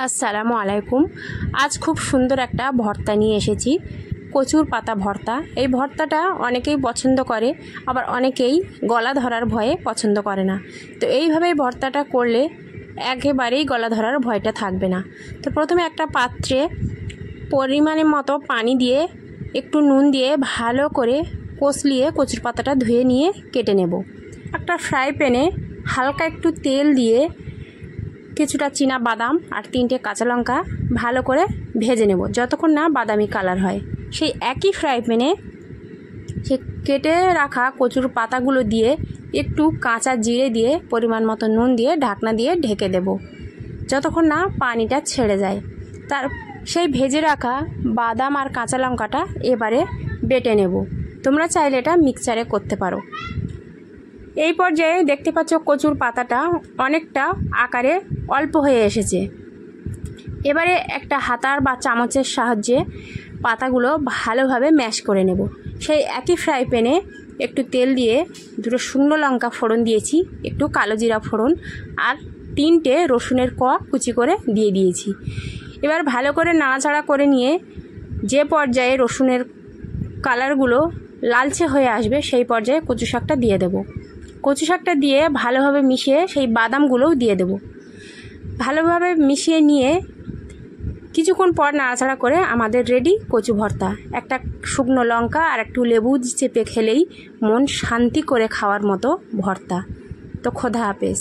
আসসালামু আলাইকুম। আজ খুব সুন্দর একটা ভর্তা নিয়ে এসেছি, কচুর পাতা ভর্তা। এই ভর্তাটা অনেকেই পছন্দ করে, আবার অনেকেই গলা ধরার ভয়ে পছন্দ করে না। তো এইভাবে ভর্তাটা করলে একেবারেই গলা ধরার ভয়টা থাকবে না। তো প্রথমে একটা পাত্রে পরিমাণের মতো পানি দিয়ে একটু নুন দিয়ে ভালো করে কষলিয়ে কচুর পাতাটা ধুয়ে নিয়ে কেটে নেব। একটা ফ্রাই প্যানে হালকা একটু তেল দিয়ে কিছুটা চীনা বাদাম আর 3টে কাঁচা লঙ্কা ভালো করে ভেজে নেব যতক্ষণ না বাদামি কালার হয়। সেই একই ফ্রাই প্যানে সে কেটে রাখা কচুর পাতাগুলো দিয়ে একটু কাঁচা জিরে দিয়ে পরিমাণ মতো নুন দিয়ে ঢাকনা দিয়ে ঢেকে দেব যতক্ষণ না পানিটা ছেড়ে যায়। তার সেই ভেজে রাখা বাদাম আর কাঁচা লঙ্কাটা এবারে বেটে নেব। তোমরা চাইলে এটা মিক্সচারে করতে পারো। এই পর্যায়ে দেখতে পাচ্ছ কচুর পাতাটা অনেকটা আকারে অল্প হয়ে এসেছে। এবারে একটা হাতার বা চামচের সাহায্যে পাতাগুলো ভালোভাবে ম্যাশ করে নেব। সেই একই ফ্রাই প্যানে একটু তেল দিয়ে 2টো শুকনো লঙ্কা ফোড়ন দিয়েছি, একটু কালো জিরা ফোড়ন আর 3টে রসুনের কোয়া কুচি করে দিয়ে দিয়েছি। এবার ভালো করে নাড়াচাড়া করে নিয়ে যে পর্যায়ে রসুনের কালারগুলো লালচে হয়ে আসবে সেই পর্যায়ে কচু শাকটা দিয়ে দেব। কচু শাকটা দিয়ে ভালোভাবে মিশিয়ে সেই বাদামগুলোও দিয়ে দেব। ভালোভাবে মিশিয়ে নিয়ে কিছুক্ষণ পর নাড়াচাড়া করে আমাদের রেডি কচু ভর্তা। একটা শুকনো লঙ্কা আর একটু লেবু চেপে খেলেই মন শান্তি করে খাওয়ার মতো ভর্তা। তো খোদা হাফেজ।